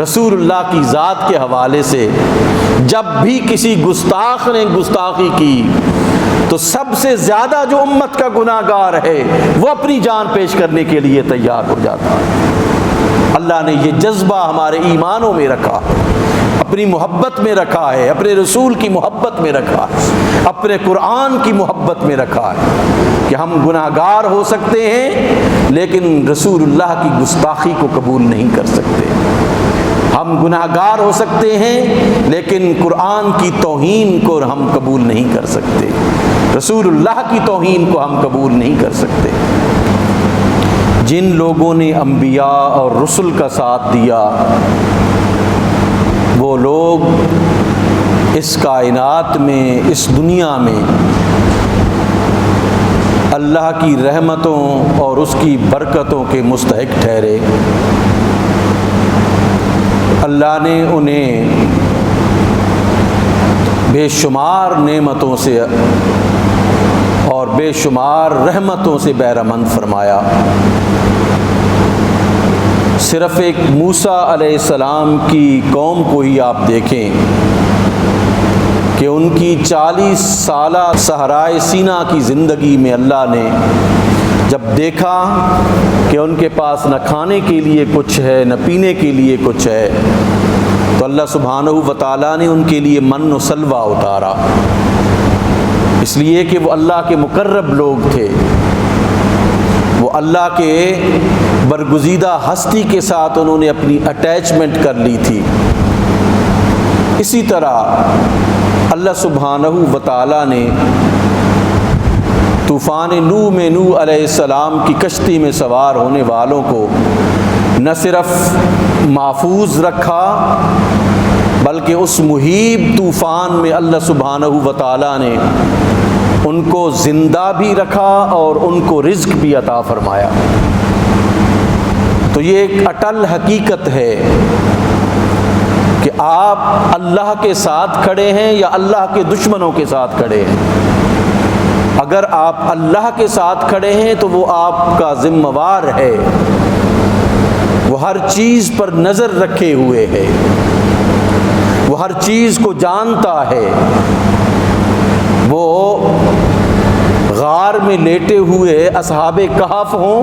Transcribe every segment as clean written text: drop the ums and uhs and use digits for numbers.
رسول اللہ کی ذات کے حوالے سے جب بھی کسی گستاخ نے گستاخی کی تو سب سے زیادہ جو امت کا گناہ گار ہے وہ اپنی جان پیش کرنے کے لیے تیار ہو جاتا ہے۔ اللہ نے یہ جذبہ ہمارے ایمانوں میں رکھا ہے، اپنی محبت میں رکھا ہے، اپنے رسول کی محبت میں رکھا ہے، اپنے قرآن کی محبت میں رکھا ہے کہ ہم گناہ گار ہو سکتے ہیں لیکن رسول اللہ کی گستاخی کو قبول نہیں کر سکتے۔ ہم گناہ گار ہو سکتے ہیں لیکن قرآن کی توہین کو ہم قبول نہیں کر سکتے، رسول اللہ کی توہین کو ہم قبول نہیں کر سکتے۔ جن لوگوں نے انبیاء اور رسل کا ساتھ دیا وہ لوگ اس کائنات میں، اس دنیا میں اللہ کی رحمتوں اور اس کی برکتوں کے مستحق ٹھہرے۔ اللہ نے انہیں بے شمار نعمتوں سے اور بے شمار رحمتوں سے بہرمند فرمایا۔ صرف ایک موسیٰ علیہ السلام کی قوم کو ہی آپ دیکھیں کہ ان کی 40 سالہ صحرائے سینا کی زندگی میں اللہ نے جب دیکھا کہ ان کے پاس نہ کھانے کے لیے کچھ ہے نہ پینے کے لیے کچھ ہے تو اللہ سبحانہ و تعالیٰ نے ان کے لیے من و سلوہ اتارا، اس لیے کہ وہ اللہ کے مقرب لوگ تھے، وہ اللہ کے برگزیدہ ہستی کے ساتھ انہوں نے اپنی اٹیچمنٹ کر لی تھی۔ اسی طرح اللہ سبحانہ و تعالیٰ نے طوفان نوح میں نوح علیہ السلام کی کشتی میں سوار ہونے والوں کو نہ صرف محفوظ رکھا بلکہ اس مہیب طوفان میں اللہ سبحانہ و تعالیٰ نے ان کو زندہ بھی رکھا اور ان کو رزق بھی عطا فرمایا۔ تو یہ ایک اٹل حقیقت ہے کہ آپ اللہ کے ساتھ کھڑے ہیں یا اللہ کے دشمنوں کے ساتھ کھڑے ہیں۔ اگر آپ اللہ کے ساتھ کھڑے ہیں تو وہ آپ کا ذمہ وار ہے، وہ ہر چیز پر نظر رکھے ہوئے ہے، وہ ہر چیز کو جانتا ہے۔ وہ غار میں لیٹے ہوئے اصحاب کہف ہوں،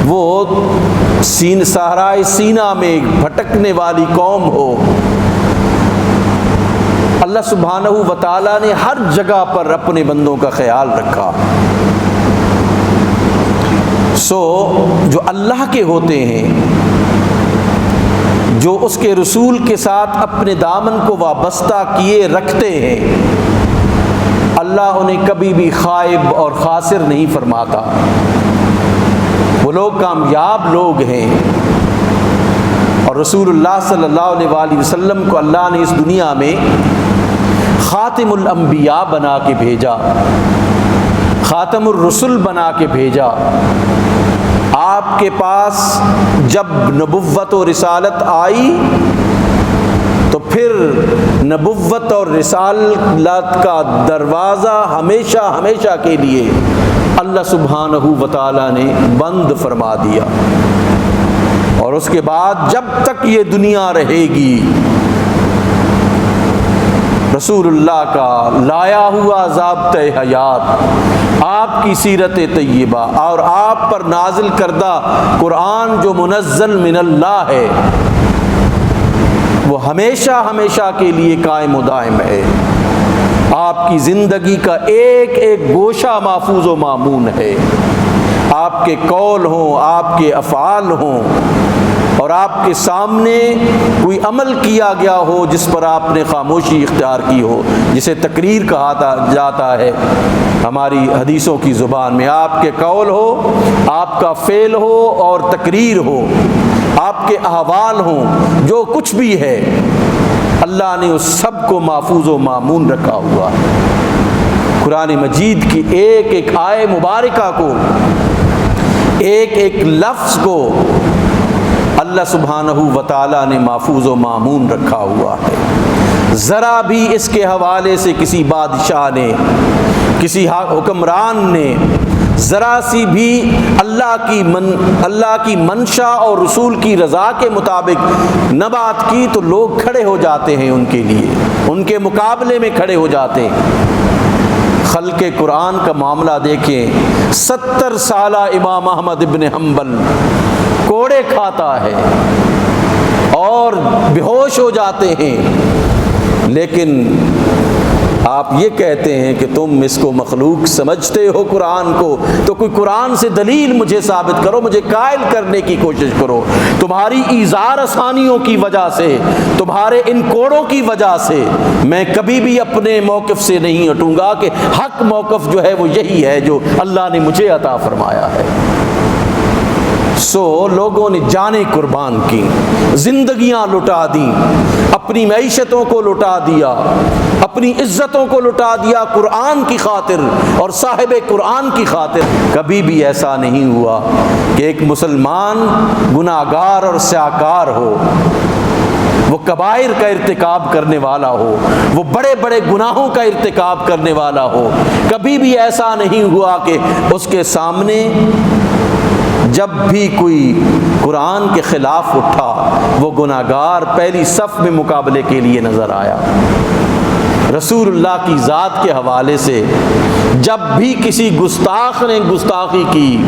وہ صحرائے سینا میں بھٹکنے والی قوم ہو، اللہ سبحانہ و تعالیٰ نے ہر جگہ پر اپنے بندوں کا خیال رکھا۔ جو اللہ کے ہوتے ہیں، جو اس کے رسول کے ساتھ اپنے دامن کو وابستہ کیے رکھتے ہیں، اللہ انہیں کبھی بھی خائب اور خاسر نہیں فرماتا۔ وہ لوگ کامیاب لوگ ہیں، اور رسول اللہ صلی اللہ علیہ وآلہ وسلم کو اللہ نے اس دنیا میں خاتم الانبیاء بنا کے بھیجا، خاتم الرسل بنا کے بھیجا۔ آپ کے پاس جب نبوت و رسالت آئی تو پھر نبوت اور رسالت کا دروازہ ہمیشہ ہمیشہ کے لیے اللہ سبحانہ و تعالیٰ نے بند فرما دیا، اور اس کے بعد جب تک یہ دنیا رہے گی رسول اللہ کا لایا ہوا ضابطہ حیات، آپ کی سیرت طیبہ اور آپ پر نازل کردہ قرآن جو منزل من اللہ ہے، وہ ہمیشہ ہمیشہ کے لیے قائم و دائم ہے۔ آپ کی زندگی کا ایک ایک گوشہ محفوظ و مامون ہے، آپ کے قول ہوں، آپ کے افعال ہوں، اور آپ کے سامنے کوئی عمل کیا گیا ہو جس پر آپ نے خاموشی اختیار کی ہو، جسے تقریر کہا جاتا ہے ہماری حدیثوں کی زبان میں، آپ کے قول ہو، آپ کا فعل ہو اور تقریر ہو، آپ کے احوال ہوں، جو کچھ بھی ہے اللہ نے اس سب کو محفوظ و مامون رکھا ہوا ہے۔ قرآن مجید کی ایک ایک آیہ مبارکہ کو، ایک ایک لفظ کو اللہ سبحانہ و تعالیٰ نے محفوظ و مامون رکھا ہوا ہے۔ ذرا بھی اس کے حوالے سے کسی بادشاہ نے، کسی حکمران نے ذرا سی بھی اللہ کی منشا اور رسول کی رضا کے مطابق نہ بات کی تو لوگ کھڑے ہو جاتے ہیں ان کے لیے، ان کے مقابلے میں کھڑے ہو جاتے ہیں۔ خلق قرآن کا معاملہ دیکھیں، 70 سالہ امام احمد ابن حنبل کوڑے کھاتا ہے اور بے ہوش ہو جاتے ہیں، لیکن آپ یہ کہتے ہیں کہ تم اس کو مخلوق سمجھتے ہو قرآن کو، تو کوئی قرآن سے دلیل مجھے ثابت کرو، مجھے قائل کرنے کی کوشش کرو۔ تمہاری ایذار آسانیوں کی وجہ سے، تمہارے ان کوڑوں کی وجہ سے میں کبھی بھی اپنے موقف سے نہیں ہٹوں گا کہ حق موقف جو ہے وہ یہی ہے جو اللہ نے مجھے عطا فرمایا ہے۔ سو لوگوں نے جانیں قربان کی، زندگیاں لٹا دیں، اپنی معیشتوں کو لٹا دیا، اپنی عزتوں کو لٹا دیا قرآن کی خاطر اور صاحب قرآن کی خاطر۔ کبھی بھی ایسا نہیں ہوا کہ ایک مسلمان گناہگار اور سیاکار ہو، وہ کبائر کا ارتکاب کرنے والا ہو، وہ بڑے بڑے گناہوں کا ارتکاب کرنے والا ہو۔ کبھی بھی ایسا نہیں ہوا کہ اس کے سامنے جب بھی کوئی قرآن کے خلاف اٹھا وہ گناہگار پہلی صف میں مقابلے کے لیے نظر آیا۔ رسول اللہ کی ذات کے حوالے سے جب بھی کسی گستاخ نے گستاخی کی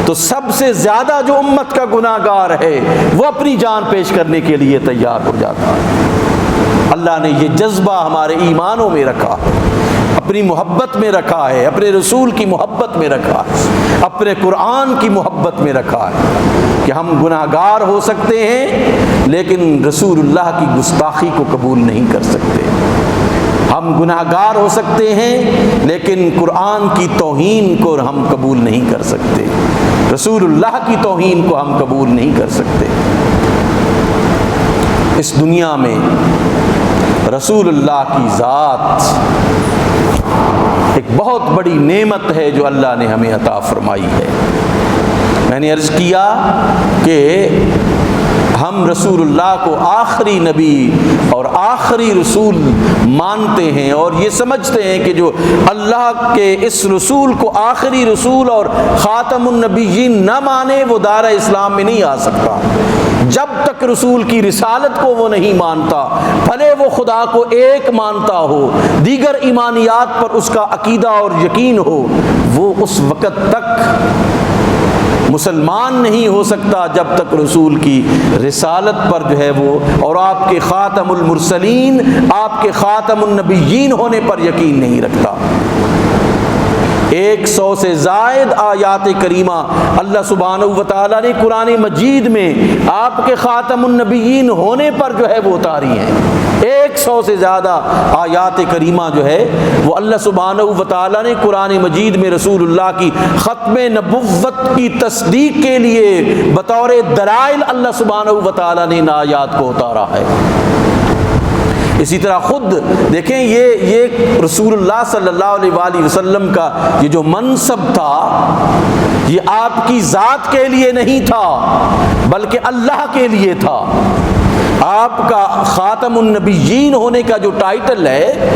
تو سب سے زیادہ جو امت کا گناہگار ہے وہ اپنی جان پیش کرنے کے لیے تیار ہو جاتا ہے۔ اللہ نے یہ جذبہ ہمارے ایمانوں میں رکھا ہے، اپنی محبت میں رکھا ہے، اپنے رسول کی محبت میں رکھا ہے، اپنے قرآن کی محبت میں رکھا ہے کہ ہم گناہگار ہو سکتے ہیں لیکن رسول اللہ کی گستاخی کو قبول نہیں کر سکتے۔ ہم گناہگار ہو سکتے ہیں لیکن قرآن کی توہین کو ہم قبول نہیں کر سکتے، رسول اللہ کی توہین کو ہم قبول نہیں کر سکتے۔ اس دنیا میں رسول اللہ کی ذات ایک بہت بڑی نعمت ہے جو اللہ نے ہمیں عطا فرمائی ہے۔ میں نے عرض کیا کہ ہم رسول اللہ کو آخری نبی اور آخری رسول مانتے ہیں اور یہ سمجھتے ہیں کہ جو اللہ کے اس رسول کو آخری رسول اور خاتم النبیین نہ مانے وہ دائرہ اسلام میں نہیں آ سکتا۔ جب تک رسول کی رسالت کو وہ نہیں مانتا، بھلے وہ خدا کو ایک مانتا ہو، دیگر ایمانیات پر اس کا عقیدہ اور یقین ہو، وہ اس وقت تک مسلمان نہیں ہو سکتا جب تک رسول کی رسالت پر جو ہے وہ اور آپ کے خاتم المرسلین، آپ کے خاتم النبیین ہونے پر یقین نہیں رکھتا۔ 100 سے زائد آیات کریمہ اللہ سبحانہ و تعالیٰ نے قرآن مجید میں آپ کے خاتم النبیین ہونے پر جو ہے وہ اتاری ہیں۔ 100 سے زیادہ آیات کریمہ جو ہے وہ اللہ سبحانہ و تعالیٰ نے قرآن مجید میں رسول اللہ کی ختم نبوت کی تصدیق کے لیے بطور دلائل اللہ سبحانہ و تعالیٰ نے ان آیات کو اتارا ہے۔ اسی طرح خود دیکھیں یہ رسول اللہ صلی اللہ علیہ وآلہ وسلم کا یہ جو منصب تھا یہ آپ کی ذات کے لیے نہیں تھا بلکہ اللہ کے لیے تھا۔ آپ کا خاتم النبیین ہونے کا جو ٹائٹل ہے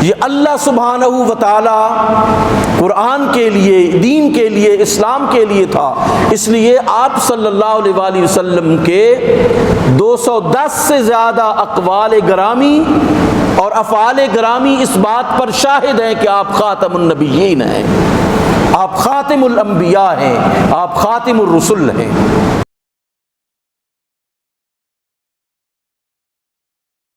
یہ اللہ سبحانہ و تعالی قرآن کے لیے، دین کے لیے، اسلام کے لیے تھا۔ اس لیے آپ صلی اللہ علیہ وآلہ وسلم کے 210 سے زیادہ اقوال گرامی اور افعال گرامی اس بات پر شاہد ہیں کہ آپ خاتم النبیین ہیں، آپ خاتم الانبیاء ہیں، آپ خاتم الرسل ہیں۔